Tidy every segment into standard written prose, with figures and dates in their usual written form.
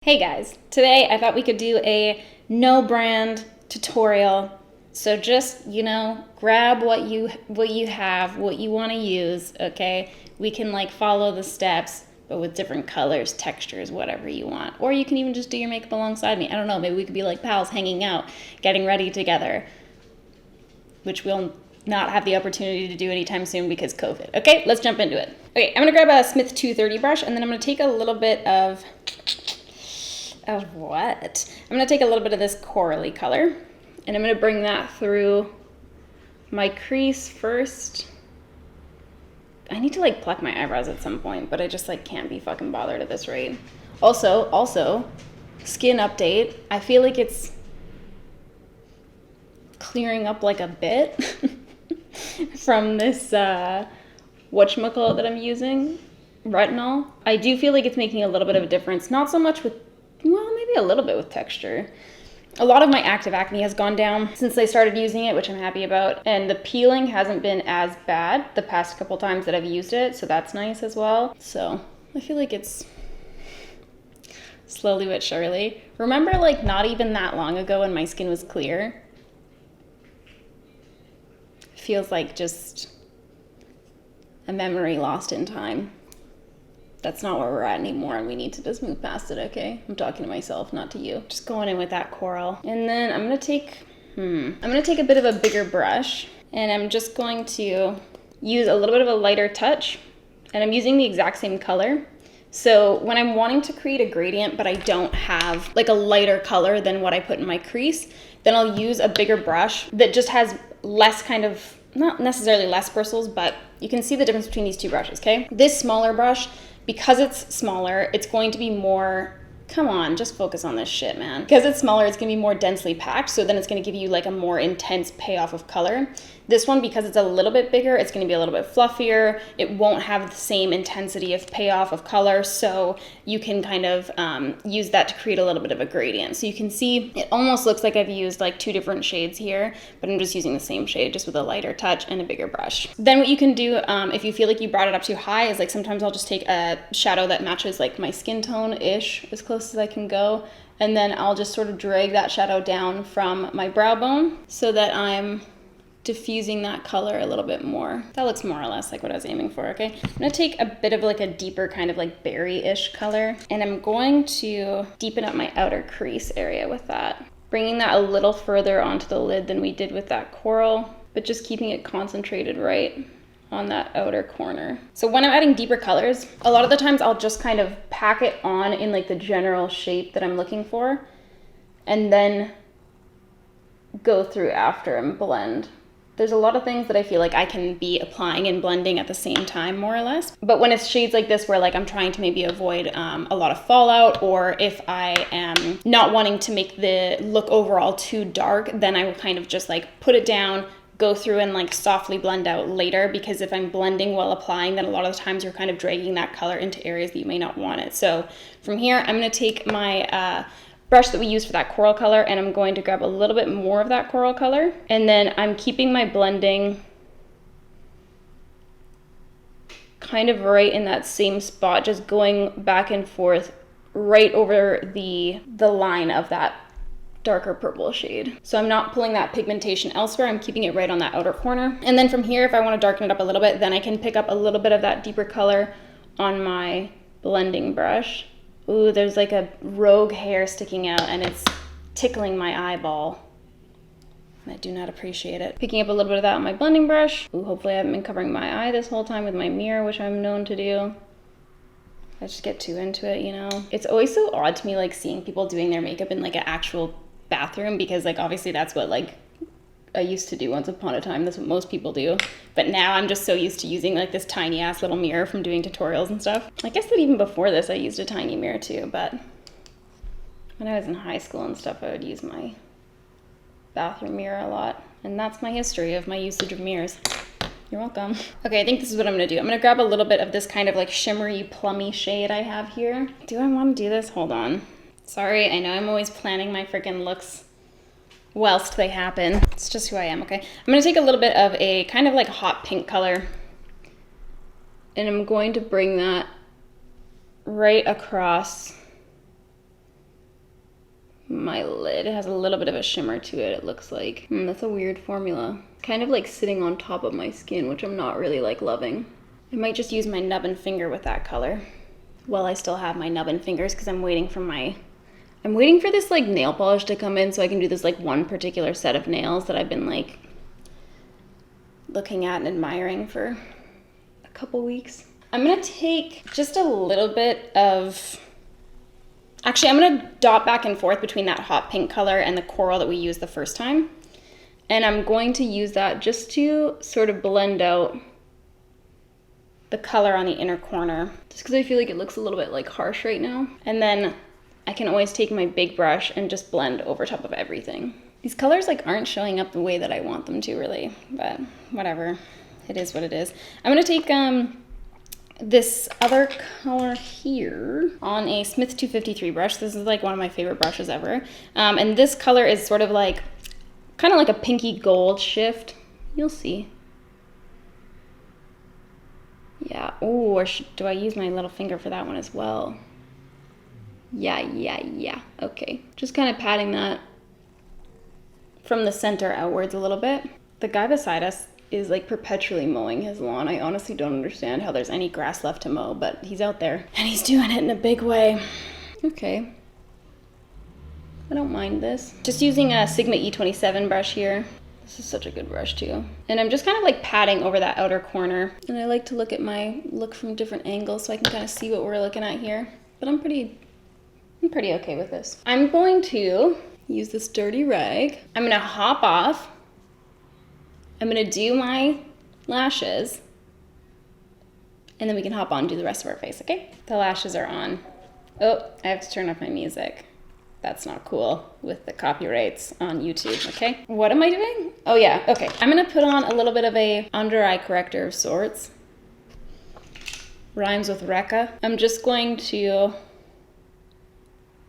Hey guys, today I thought we could do a no brand tutorial. So just, grab what you have, what you want to use, okay? We can like follow the steps, but with different colors, textures, whatever you want. Or you can even just do your makeup alongside me. I don't know, maybe we could be like pals hanging out, getting ready together, which we'll not have the opportunity to do anytime soon because COVID. Okay, let's jump into it. Okay, I'm gonna grab a Smith 230 brush and then I'm gonna take a little bit of what? I'm going to take a little bit of this corally color and I'm going to bring that through my crease first. I need to like pluck my eyebrows at some point, but I just like can't be fucking bothered at this rate. Also, skin update. I feel like it's clearing up like a bit from this whatchamacallit that I'm using, retinol. I do feel like it's making a little bit of a difference, not so much with maybe a little bit with texture. A lot of my active acne has gone down since I started using it, which I'm happy about. And the peeling hasn't been as bad the past couple times that I've used it, so that's nice as well. So I feel like it's slowly but surely. Remember like not even that long ago when my skin was clear? Feels like just a memory lost in time. That's not where we're at anymore and we need to just move past it, okay? I'm talking to myself, not to you. Just going in with that coral. And then I'm gonna take a bit of a bigger brush and I'm just going to use a little bit of a lighter touch and I'm using the exact same color. So when I'm wanting to create a gradient but I don't have like a lighter color than what I put in my crease, then I'll use a bigger brush that just has less kind of, not necessarily less bristles, but you can see the difference between these two brushes, okay? This smaller brush, because it's smaller, it's going to be more, come on, just focus on this shit, man. Because it's smaller, it's gonna be more densely packed, so then it's gonna give you like a more intense payoff of color. This one, because it's a little bit bigger, it's gonna be a little bit fluffier. It won't have the same intensity of payoff of color, so you can kind of use that to create a little bit of a gradient. So you can see, it almost looks like I've used like two different shades here, but I'm just using the same shade, just with a lighter touch and a bigger brush. Then what you can do, if you feel like you brought it up too high, is like sometimes I'll just take a shadow that matches like my skin tone-ish, as close as I can go, and then I'll just sort of drag that shadow down from my brow bone so that I'm diffusing that color a little bit more. That looks more or less like what I was aiming for, okay? I'm gonna take a bit of like a deeper kind of like berry-ish color and I'm going to deepen up my outer crease area with that. Bringing that a little further onto the lid than we did with that coral, but just keeping it concentrated right on that outer corner. So when I'm adding deeper colors, a lot of the times I'll just kind of pack it on in like the general shape that I'm looking for and then go through after and blend. There's a lot of things that I feel like I can be applying and blending at the same time, more or less. But when it's shades like this where like I'm trying to maybe avoid a lot of fallout, or if I am not wanting to make the look overall too dark, then I will kind of just like put it down, go through and like softly blend out later, because if I'm blending while applying, then a lot of the times you're kind of dragging that color into areas that you may not want it. So from here, I'm gonna take my brush that we used for that coral color and I'm going to grab a little bit more of that coral color, and then I'm keeping my blending kind of right in that same spot, just going back and forth right over the line of that darker purple shade. So I'm not pulling that pigmentation elsewhere, I'm keeping it right on that outer corner. And then from here, if I want to darken it up a little bit, then I can pick up a little bit of that deeper color on my blending brush. Ooh, there's like a rogue hair sticking out and it's tickling my eyeball. I do not appreciate it. Picking up a little bit of that on my blending brush. Ooh, hopefully I haven't been covering my eye this whole time with my mirror, which I'm known to do. I just get too into it, you know? It's always so odd to me like seeing people doing their makeup in like an actual bathroom, because like obviously that's what like I used to do once upon a time. That's what most people do. But now I'm just so used to using like this tiny ass little mirror from doing tutorials and stuff. I guess that even before this I used a tiny mirror too, but when I was in high school and stuff I would use my bathroom mirror a lot. And that's my history of my usage of mirrors. You're welcome. Okay, I think this is what I'm gonna do. I'm gonna grab a little bit of this kind of like shimmery plummy shade I have here. Do I wanna do this? Hold on. Sorry, I know I'm always planning my freaking looks whilst they happen. It's just who I am, okay? I'm gonna take a little bit of a kind of like hot pink color and I'm going to bring that right across my lid. It has a little bit of a shimmer to it, it looks like. That's a weird formula. Kind of like sitting on top of my skin, which I'm not really like loving. I might just use my nubbin finger with that color. Well, I still have my nubbin fingers because I'm waiting for this like nail polish to come in so I can do this like one particular set of nails that I've been like looking at and admiring for a couple weeks. I'm gonna take just a little bit of, actually I'm gonna dot back and forth between that hot pink color and the coral that we used the first time. And I'm going to use that just to sort of blend out the color on the inner corner, just because I feel like it looks a little bit like harsh right now. And then I can always take my big brush and just blend over top of everything. These colors like aren't showing up the way that I want them to really, but whatever, it is what it is. I'm gonna take this other color here on a Smith 253 brush. This is like one of my favorite brushes ever. And this color is sort of like, kind of like a pinky gold shift. You'll see. Yeah, oh, or do I use my little finger for that one as well? Yeah, okay. Just kind of patting that from the center outwards a little bit. The guy beside us is like perpetually mowing his lawn. I honestly don't understand how there's any grass left to mow, but he's out there and he's doing it in a big way. Okay. I don't mind this. Just using a Sigma E27 brush here. This is such a good brush too. And I'm just kind of like patting over that outer corner. And I like to look at my look from different angles so I can kind of see what we're looking at here. But I'm pretty okay with this. I'm going to use this dirty rag. I'm gonna hop off. I'm gonna do my lashes. And then we can hop on and do the rest of our face, okay? The lashes are on. Oh, I have to turn off my music. That's not cool with the copyrights on YouTube, okay? What am I doing? Oh yeah, okay. I'm gonna put on a little bit of a under eye corrector of sorts. Rhymes with Rekka. I'm just going to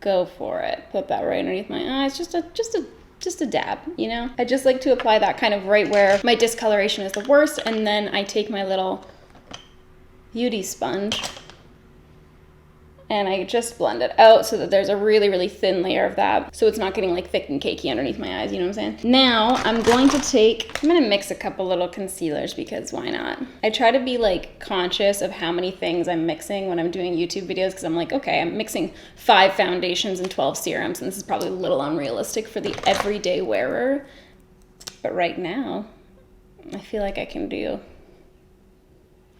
go for it. Put that right underneath my eyes, just a dab, you know? I just like to apply that kind of right where my discoloration is the worst, and then I take my little beauty sponge and I just blend it out so that there's a really, really thin layer of that, so it's not getting like thick and cakey underneath my eyes, you know what I'm saying? Now I'm gonna mix a couple little concealers because why not? I try to be like conscious of how many things I'm mixing when I'm doing YouTube videos, because I'm like, okay, I'm mixing 5 foundations and 12 serums, and this is probably a little unrealistic for the everyday wearer. But right now, I feel like I can do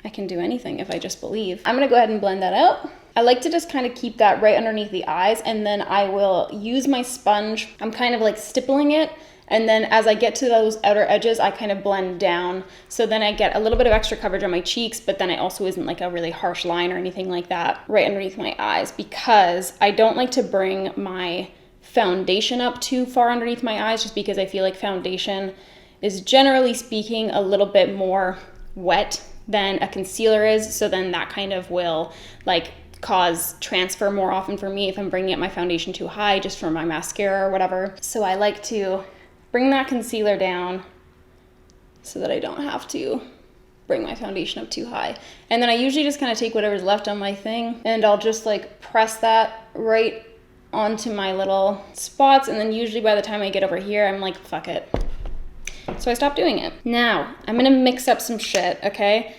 anything if I just believe. I'm gonna go ahead and blend that out. I like to just kind of keep that right underneath the eyes, and then I will use my sponge. I'm kind of like stippling it, and then as I get to those outer edges, I kind of blend down. So then I get a little bit of extra coverage on my cheeks, but then it also isn't like a really harsh line or anything like that right underneath my eyes, because I don't like to bring my foundation up too far underneath my eyes, just because I feel like foundation is generally speaking a little bit more wet than a concealer is. So then that kind of will like cause transfer more often for me if I'm bringing up my foundation too high just for my mascara or whatever. So I like to bring that concealer down so that I don't have to bring my foundation up too high. And then I usually just kind of take whatever's left on my thing and I'll just like press that right onto my little spots, and then usually by the time I get over here, I'm like, fuck it. So I stopped doing it. Now, I'm gonna mix up some shit, okay?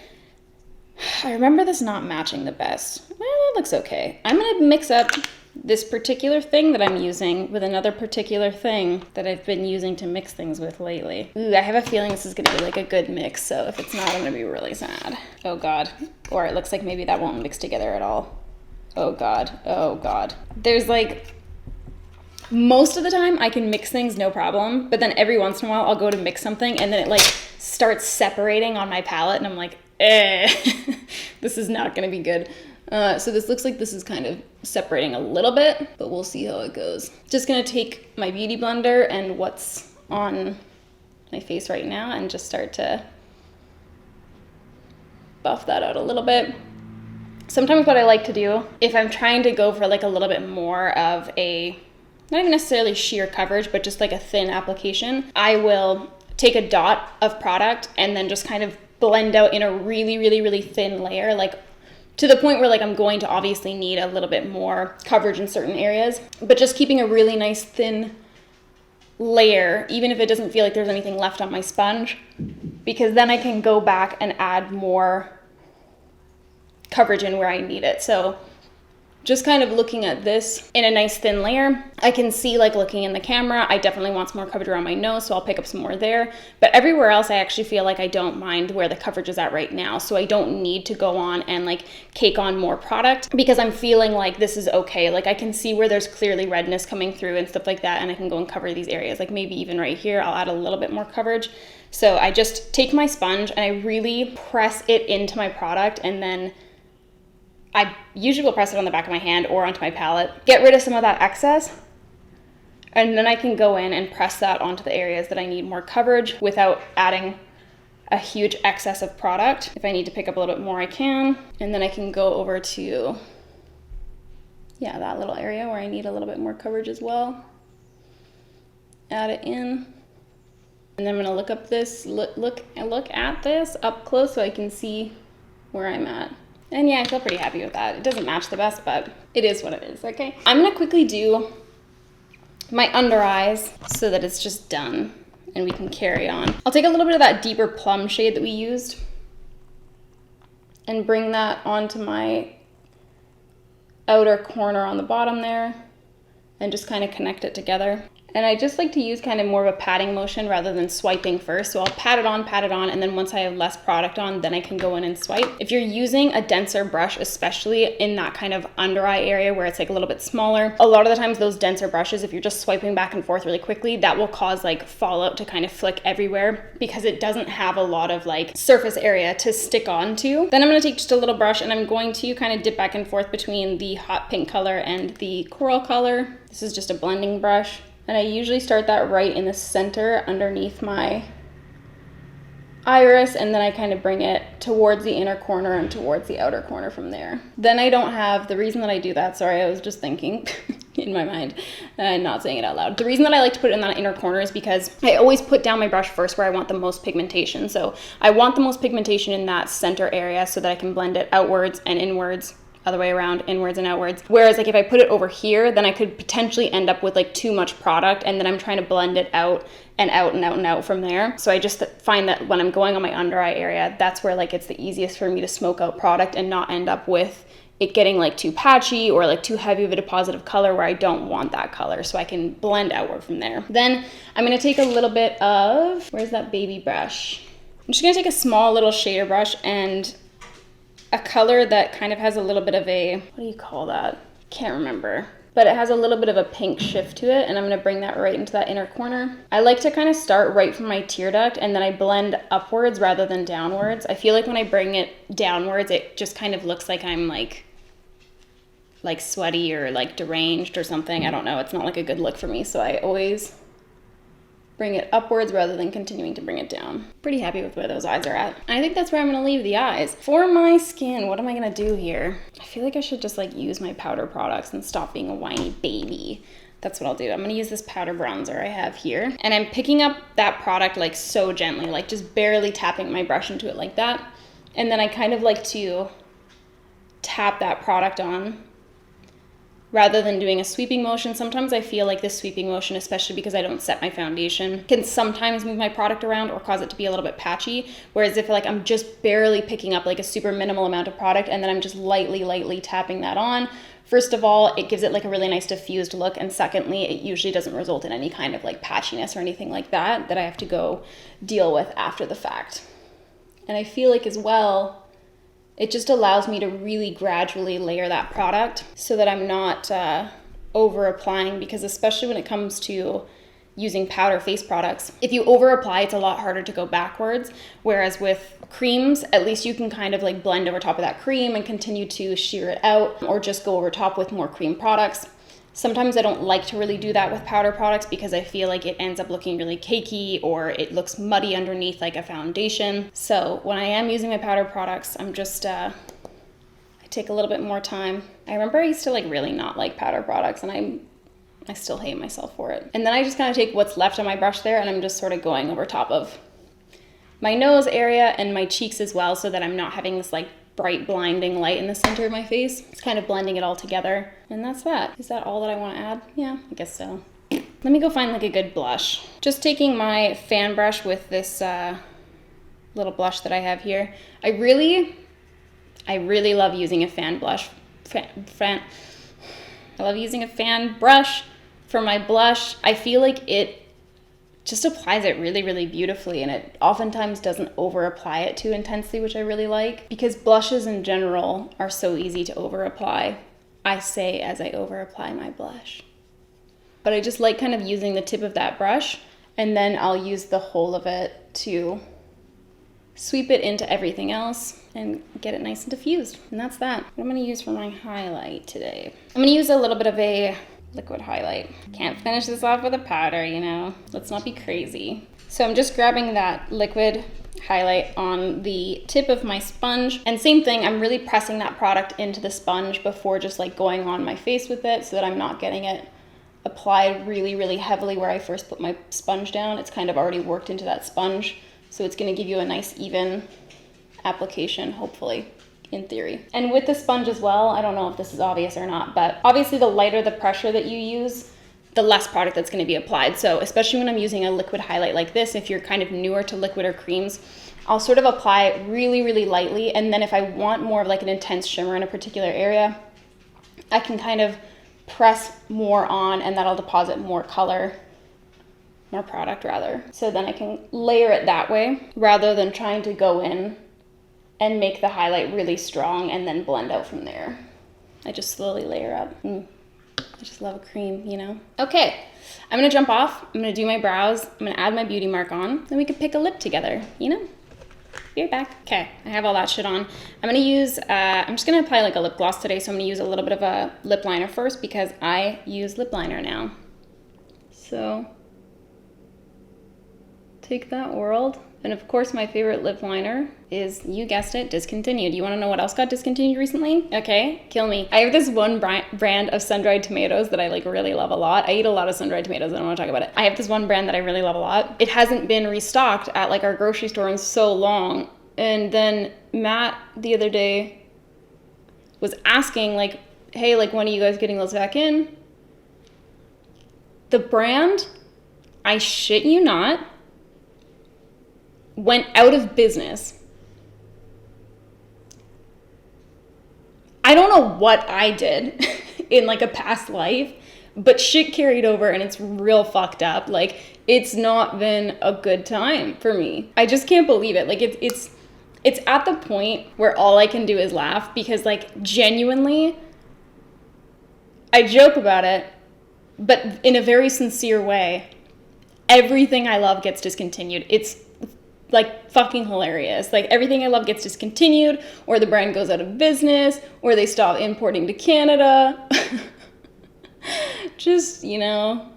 I remember this not matching the best. Well, it looks okay. I'm gonna mix up this particular thing that I'm using with another particular thing that I've been using to mix things with lately. Ooh, I have a feeling this is gonna be like a good mix, so if it's not, I'm gonna be really sad. Oh God. Or it looks like maybe that won't mix together at all. Oh God, oh God. There's like, most of the time I can mix things no problem, but then every once in a while I'll go to mix something and then it like starts separating on my palette and I'm like, this is not gonna be good. So this looks like this is kind of separating a little bit, but we'll see how it goes. Just gonna take my beauty blender and what's on my face right now and just start to buff that out a little bit. Sometimes what I like to do, if I'm trying to go for like a little bit more of a, not even necessarily sheer coverage, but just like a thin application, I will take a dot of product and then just kind of blend out in a really, really, really thin layer, like to the point where like I'm going to obviously need a little bit more coverage in certain areas, but just keeping a really nice thin layer, even if it doesn't feel like there's anything left on my sponge, because then I can go back and add more coverage in where I need it. So just kind of looking at this in a nice thin layer, I can see, like looking in the camera, I definitely want some more coverage around my nose, so I'll pick up some more there. But everywhere else, I actually feel like I don't mind where the coverage is at right now. So I don't need to go on and like cake on more product, because I'm feeling like this is okay. Like I can see where there's clearly redness coming through and stuff like that, and I can go and cover these areas. Like maybe even right here, I'll add a little bit more coverage. So I just take my sponge and I really press it into my product, and then I usually will press it on the back of my hand or onto my palette, get rid of some of that excess, and then I can go in and press that onto the areas that I need more coverage without adding a huge excess of product. If I need to pick up a little bit more, I can. And then I can go over to, yeah, that little area where I need a little bit more coverage as well. Add it in. And then I'm gonna look up this, look at this up close so I can see where I'm at. And yeah, I feel pretty happy with that. It doesn't match the best, but it is what it is, okay? I'm gonna quickly do my under eyes so that it's just done and we can carry on. I'll take a little bit of that deeper plum shade that we used and bring that onto my outer corner on the bottom there and just kind of connect it together. And I just like to use kind of more of a patting motion rather than swiping first. So I'll pat it on, and then once I have less product on, then I can go in and swipe. If you're using a denser brush, especially in that kind of under eye area where it's like a little bit smaller, a lot of the times those denser brushes, if you're just swiping back and forth really quickly, that will cause like fallout to kind of flick everywhere because it doesn't have a lot of like surface area to stick onto. Then I'm gonna take just a little brush and I'm going to kind of dip back and forth between the hot pink color and the coral color. This is just a blending brush. And I usually start that right in the center underneath my iris, and then I kind of bring it towards the inner corner and towards the outer corner from there. Then I don't have, the reason that I do that, sorry, I was just thinking in my mind and not saying it out loud. The reason that I like to put it in that inner corner is because I always put down my brush first where I want the most pigmentation. So I want the most pigmentation in that center area so that I can blend it outwards and inwards, other way around, inwards and outwards. Whereas like if I put it over here, then I could potentially end up with like too much product, and then I'm trying to blend it out and out and out and out from there. So I just find that when I'm going on my under eye area, that's where like it's the easiest for me to smoke out product and not end up with it getting like too patchy or like too heavy of a deposit of color where I don't want that color, so I can blend outward from there. Then I'm gonna take a little bit of, where's that baby brush? I'm just gonna take a small little shader brush and a color that kind of has a little bit of a, what do you call that? Can't remember. But it has a little bit of a pink shift to it, and I'm gonna bring that right into that inner corner. I like to kind of start right from my tear duct, and then I blend upwards rather than downwards. I feel like when I bring it downwards, it just kind of looks like I'm like sweaty or like deranged or something. I don't know, it's not like a good look for me, so I always bring it upwards rather than continuing to bring it down. Pretty happy with where those eyes are at. I think that's where I'm gonna leave the eyes. For my skin, what am I gonna do here? I feel like I should just like use my powder products and stop being a whiny baby. That's what I'll do. I'm gonna use this powder bronzer I have here. And I'm picking up that product like so gently, like just barely tapping my brush into it like that. And then I kind of like to tap that product on rather than doing a sweeping motion. Sometimes I feel like this sweeping motion, especially because I don't set my foundation, can sometimes move my product around or cause it to be a little bit patchy. Whereas if like I'm just barely picking up like a super minimal amount of product and then I'm just lightly tapping that on, first of all, it gives it like a really nice diffused look. And secondly, it usually doesn't result in any kind of like patchiness or anything like that I have to go deal with after the fact. And I feel like as well, it just allows me to really gradually layer that product so that I'm not over applying, because especially when it comes to using powder face products, if you over apply, it's a lot harder to go backwards. Whereas with creams, at least you can kind of like blend over top of that cream and continue to sheer it out, or just go over top with more cream products. Sometimes I don't like to really do that with powder products because I feel like it ends up looking really cakey or it looks muddy underneath like a foundation. So when I am using my powder products, I'm just, I take a little bit more time. I remember I used to like really not like powder products, and I still hate myself for it. And then I just kind of take what's left on my brush there and I'm just sort of going over top of my nose area and my cheeks as well, so that I'm not having this like bright, blinding light in the center of my face. It's kind of blending it all together. And that's that. Is that all that I want to add? Yeah, I guess so. Let me go find like a good blush. Just taking my fan brush with this little blush that I have here. I really love using a fan blush. I love using a fan brush for my blush. I feel like it just applies it really, really beautifully, and it oftentimes doesn't over apply it too intensely, which I really like, because blushes in general are so easy to over apply. I say as I over apply my blush. But I just like kind of using the tip of that brush, and then I'll use the whole of it to sweep it into everything else and get it nice and diffused. And that's that. What I'm gonna use for my highlight today. I'm gonna use a little bit of a liquid highlight. Can't finish this off with a powder, you know? Let's not be crazy. So I'm just grabbing that liquid highlight on the tip of my sponge. And same thing, I'm really pressing that product into the sponge before just like going on my face with it so that I'm not getting it applied really, really heavily where I first put my sponge down. It's kind of already worked into that sponge. So it's gonna give you a nice even application, hopefully, in theory. And with the sponge as well, I don't know if this is obvious or not, but obviously the lighter the pressure that you use, the less product that's gonna be applied. So especially when I'm using a liquid highlight like this, if you're kind of newer to liquid or creams, I'll sort of apply it really, really lightly. And then if I want more of like an intense shimmer in a particular area, I can kind of press more on, and that'll deposit more color, more product rather. So then I can layer it that way rather than trying to go in and make the highlight really strong and then blend out from there. I just slowly layer up. I just love a cream, you know? Okay, I'm gonna jump off. I'm gonna do my brows. I'm gonna add my beauty mark on. Then we can pick a lip together, you know? Be right back. Okay, I have all that shit on. I'm gonna use, I'm just gonna apply like a lip gloss today, so I'm gonna use a little bit of a lip liner first because I use lip liner now. So, take that world. And of course, my favorite lip liner is, you guessed it, discontinued. You wanna know what else got discontinued recently? Okay, kill me. I have this one brand of sun-dried tomatoes that I like really love a lot. I eat a lot of sun-dried tomatoes, I don't wanna talk about it. I have this one brand that I really love a lot. It hasn't been restocked at like our grocery store in so long. And then Matt the other day was asking like, hey, like when are you guys getting those back in? The brand, I shit you not, went out of business. I don't know what I did in like a past life, but shit carried over and it's real fucked up. Like, it's not been a good time for me. I just can't believe it. Like, it's at the point where all I can do is laugh because like genuinely, I joke about it, but in a very sincere way, everything I love gets discontinued. It's like fucking hilarious. Like everything I love gets discontinued, or the brand goes out of business, or they stop importing to Canada. Just, you know,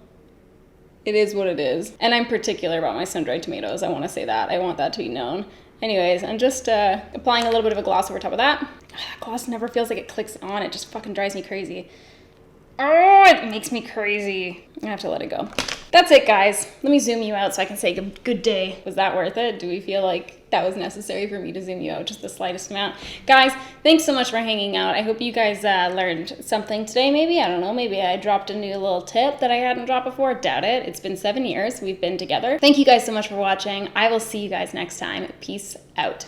it is what it is. And I'm particular about my sun-dried tomatoes. I want to say that. I want that to be known. Anyways, I'm just applying a little bit of a gloss over top of that. That gloss never feels like it clicks on. It just fucking drives me crazy. Oh, it makes me crazy. I have to let it go. That's it, guys. Let me zoom you out so I can say good day. Was that worth it? Do we feel like that was necessary for me to zoom you out just the slightest amount? Guys, thanks so much for hanging out. I hope you guys learned something today, maybe. I don't know. Maybe I dropped a new little tip that I hadn't dropped before. Doubt it. It's been 7 years. We've been together. Thank you guys so much for watching. I will see you guys next time. Peace out.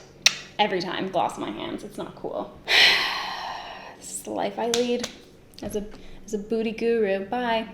Every time. Gloss my hands. It's not cool. This is the life I lead as a booty guru. Bye.